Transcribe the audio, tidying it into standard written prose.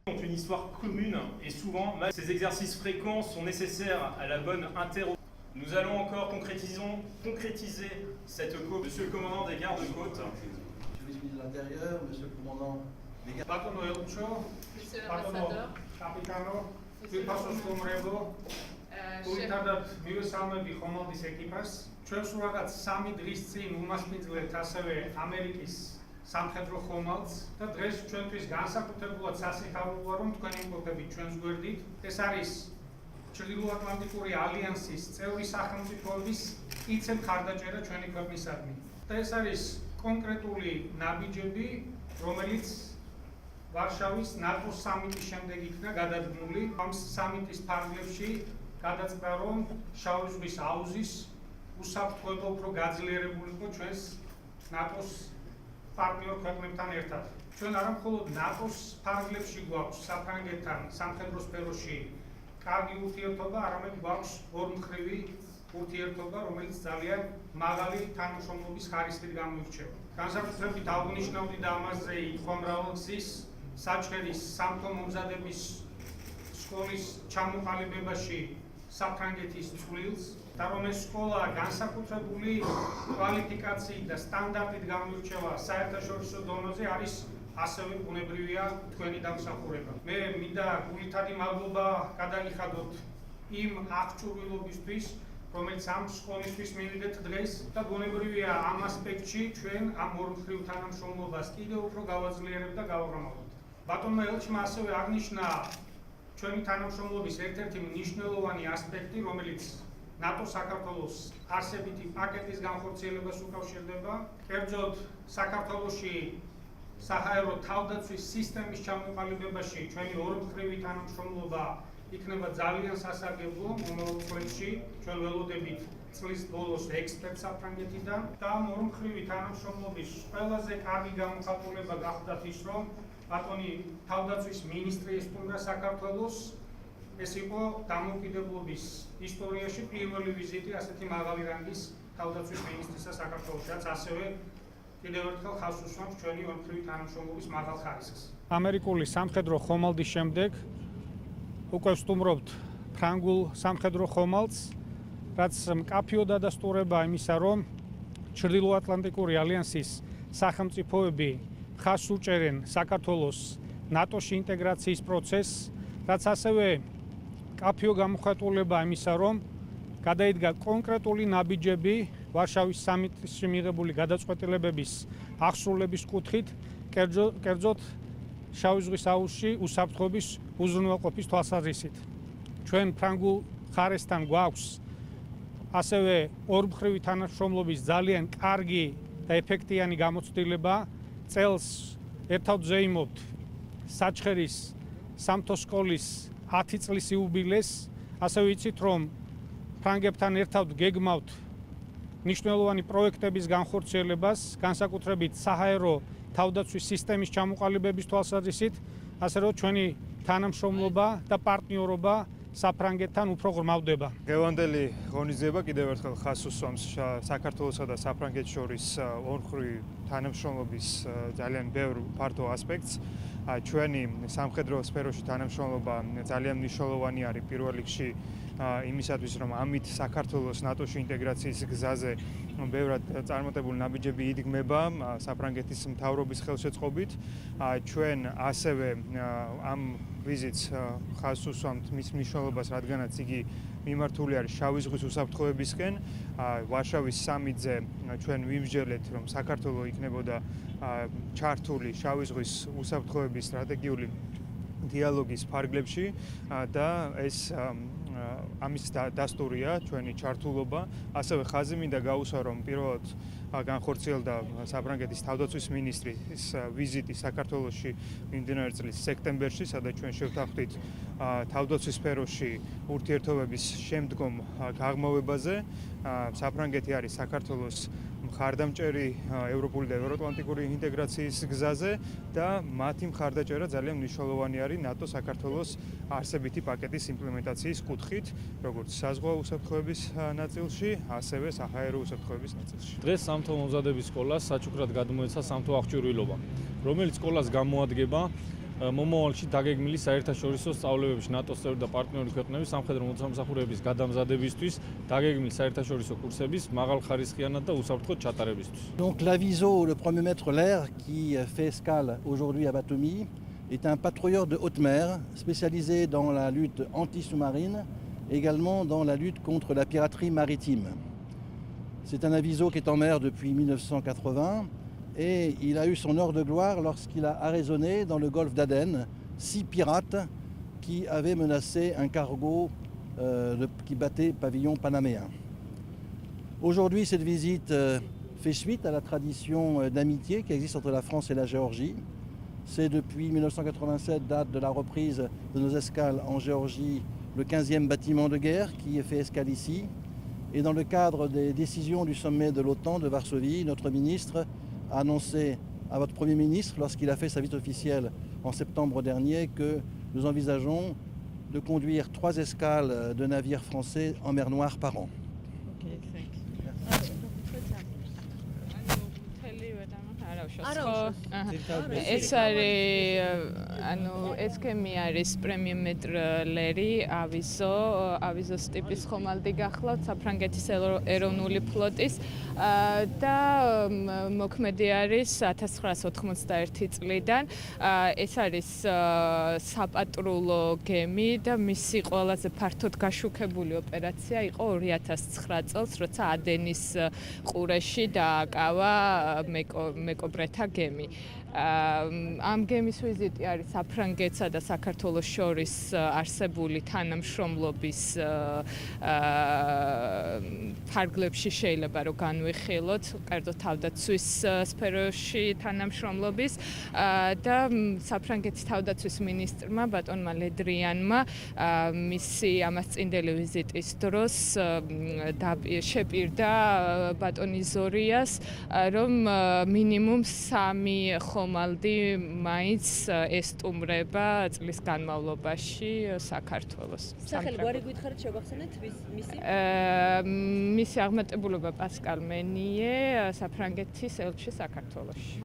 ont une histoire commune et souvent, ces exercices fréquents sont nécessaires à la bonne interrogation. Nous allons encore concrétiser cette côte. Monsieur le commandant des gardes-côtes. Monsieur le ministre de l'Intérieur, monsieur le commandant des gardes-côtes. Monsieur l'ambassadeur. Capitano, Pilpasostomrebo, Ულითადად მივესალმები ხომალდის ეკიპას. ჩვენ სულ რაღაც 3 დღის წინ უმასპინძლებთ ასევე ამერიკის სამხედრო ხომალდს და დღეს ჩვენთვის განსაკუთრებულად სასიხარულოა, რომ თქვენ იმყოფებით ჩვენს გვერდით. ეს არის ჩრდილოატლანტიკური ალიანსის წევრი სახელმწიფოების კიცე მხარდაჭერა ჩვენი ქვეყნისადმი. და ეს არის კონკრეტული ნაბიჯები, რომელიც ვარშავის ნატოს სამიტის შემდეგ იქნა გადადგმული. ამ სამიტის ფარგლებში გადაწყდა, რომ შავი ზღვის აუზის უსაფრთხოება უფრო გაძლიერებული იყო ჩვენს ნატოს პარტნიორ ქვეყნებთან ერთად. ჩვენ არა მხოლოდ ნატოს ფარგლებში გვაქვს საფრანგეთთან სამხედრო სფეროში კარგი ურთიერთობა, არამედ გვაქვს ორმხრივი ურთიერთობა, რომელიც ძალიან მაღალი თანამშრომლობის ხარისხით გამოირჩევა. განსაკუთრებით აღნიშნავდი და ამაზე ითქვა მრავალგზის საჩხერის სამთო მომზადების სკოლის ჩამოყალიბებაში საფრანგეთის წვლილს და რომ ეს სკოლა განსაკუთრებული კვალიფიკაციით და სტანდარტით გამოირჩევა საერთაშორისო დონეზე არის ასევე ბუნებრივია თქვენი დამსახურება. მე მინდა გულითადი მადლობა გადაგიხადოთ იმ აღჭურვილობისთვის, რომელიც ამ სკოლისთვის მივიდეთ დღეს და ბუნებრივია ამ ასპექტში ჩვენ ამ ორმხრივ თანამშრომლობას კიდევ უფრო გავაძლიერებთ და გავაღრმავებთ. ბატონმა ელჩმა ასევე აღნიშნა ჩვენი თანამშრომლობის ერთ-ერთი მნიშვნელოვანი ასპექტი, რომელიც ნატო-საქართველოს არსებითი პაკეტის განხორციელებას უკავშირდება. კერძოდ საქართველოში საჰაერო თავდაცვის სისტემის ჩამოყალიბებაში ჩვენი ორმხრივი თანამშრომლობა იქნება ძალიან სასარგებლო მომავალ წლებში. ჩვენ ველოდებით წლის ბოლოს ექსპერტ საფრანგეთიდან და ამ ორმხრივი თანამშრომლობის ყველაზე კარგი გამოხატულება გახდათ ის, რომ ბატონი თავდაცვის მინისტრი ესტუმრა საქართველოს. ეს იყო დამოუკიდებლობის ისტორიაში პირველი ვიზიტი ასეთი მაღალი რანგის თავდაცვის მინისტრისა საქართველოში, რაც ასევე კიდევ ერთხელ ხაზს უსვამს ჩვენი ორმხრივი თანამშრომლობის მაღალ ხარისხს. ამერიკული სამხედრო ხომალდის შემდეგ უკვე ვსტუმრობთ ფრანგულ სამხედრო ხომალდს, რაც მკაფიო დადასტურება იმისა, რომ ჩრდილოატლანტიკური ალიანსის სახელმწიფოები ხაზს უჭერენ საქართველოს ნატოში ინტეგრაციის პროცესს, რაც ასევე მკაფიო გამოხატულება იმისა, რომ გადაიდგა კონკრეტული ნაბიჯები ვარშავის სამიტში მიღებული გადაწყვეტილებების აღსრულების კუთხით, კერძოდ შავი ზღვის აუზში უსაფრთხოების უზრუნველყოფის თვალსაზრისით. ჩვენ ფრანგულ მხარესთან გვაქვს ასევე ორმხრივი თანამშრომლობის ძალიან კარგი და ეფექტიანი გამოცდილება. წელს ერთად ვზეიმობთ საჩხერის სამთო სკოლის 10 წლის იუბილეს. ასევე იცით, რომ ფრანგებთან ერთად გეგმავთ მნიშვნელოვანი პროექტების განხორციელებას, განსაკუთრებით საჰაერო თავდაცვის სისტემის ჩამოყალიბების თვალსაზრისით, ასე რომ ჩვენი თანამშრომლობა და პარტნიორობა საფრანგეთთან უფრო ღრმავდება. დღევანდელი ღონისძიება კიდევ ერთხელ ხაზს უსვამს საქართველოსა და საფრანგეთს შორის ორმხრივი თანამშრომლობის ძალიან ბევრ ფართო ასპექტს. ჩვენი სამხედრო სფეროში თანამშრომლობა ძალიან მნიშვნელოვანი არის პირველ რიგში იმისათვის, რომ ამით საქართველოს ნატოში ინტეგრაციის გზაზე ბევრად წარმატებული ნაბიჯები იდგმება საფრანგეთის მთავრობის ხელშეწყობით. ჩვენ ასევე ამ ვიზიტს ხაზს უსვამთ მის მნიშვნელობას, რადგანაც იგი მიმართული არის შავი ზღვის უსაფრთხოებისკენ. ვარშავის სამიტზე ჩვენ ვიმსჯელეთ, რომ საქართველოს იქნებოდა ჩართული შავი ზღვის უსაფრთხოების სტრატეგიული დიალოგის ფარგლებში და ეს ამის დასტურია ჩვენი ჩართულობა. ასევე ხაზი მინდა გაუსვა, რომ პირველად განხორციელდა საფრანგეთის თავდაცვის მინისტრის ვიზიტი საქართველოში მიმდინარე წლის სექტემბერში, სადაც ჩვენ შევთანხმდით თავდაცვის სფეროში ურთიერთობების შემდგომ გაღრმავებაზე. საფრანგეთი არის საქართველოს მხარდამჭერი ევროპული და ევროატლანტიკური ინტეგრაციის გზაზე და მათი მხარდაჭერა ძალიან მნიშვნელოვანი არის ნატო საქართველოს არსებითი პაკეტის იმპლემენტაციის კუთხით, როგორც საზღვაო უსაფრთხოების ნაწილში, ასევე საჰაერო უსაფრთხოების ნაწილში. დღეს სამთო მომზადების სკოლას საჩუქრად გადმოეცა სამთო აღჭურვილობა, რომელიც სკოლას გამოადგება მომავალში დაგეგმილი საერთაშორისო სწავლებებში ნატოს წევრი და პარტნიორი ქვეყნების სამხედრო მოსამსახურეების გადამზადებისთვის დაგეგმილი საერთაშორისო კურსების მაღალხარისხიანად და უსაფრთხოდ ჩატარებისთვის. Donc l'Aviso, le premier maître l'air qui fait escale aujourd'hui à Batumi, est un patrouilleur de haute mer spécialisé dans la lutte anti-sous-marine, également dans la lutte contre la piraterie maritime. C'est un aviso qui est en mer depuis 1980 et il a eu son heure de gloire lorsqu'il a arraisonné dans le golfe d'Aden 6 pirates qui avaient menacé un cargo qui battait pavillon panaméen. Aujourd'hui, cette visite fait suite à la tradition d'amitié qui existe entre la France et la Géorgie. C'est depuis 1987, date de la reprise de nos escales en Géorgie, le 15e bâtiment de guerre qui fait escale ici. Et dans le cadre des décisions du sommet de l'OTAN de Varsovie, notre ministre a annoncé à votre Premier ministre, lorsqu'il a fait sa visite officielle en septembre dernier, que nous envisageons de conduire 3 escales de navires français en mer Noire par an. ეს არის ანუ ესქემი არის პრემიუმეტრლერი ავიზოს ტიპის ხომალდი გახლავთ საფრანგეთის ეროვნული ფლოტის და მოქმედი არის 1991 წლიდან ეს არის საპატრულო გემი და მისი ყველაზე ფართოდ გაშუქებული ოპერაცია იყო 2009 წელს როცა ადენის ყურეში დააკავა მეკობრეთა გემი. ამ გემის ვიზიტი არის საფრანგეთსა და საქართველოს შორის არსებული თანამშრომლობის ფარგლებში შეიძლება რომ განვიხილოთ, კერძო თავდაცვის სფეროში თანამშრომლობის და საფრანგეთის თავდაცვის მინისტრმა ბატონმა ლედრიანმა მისი ამასწინდელი ვიზიტის დროს შეპირდა ბატონ იზორიას, რომ მინიმუმ 3 ხომალდი მაინც ესტუმრება წლის განმავლობაში საქართველოს. სახელი გვარი გითხარით შევახსენეთ მისი? მისი აღმატებულობა პასკალ მენიე, საფრანგეთის ელჩი საქართველოში.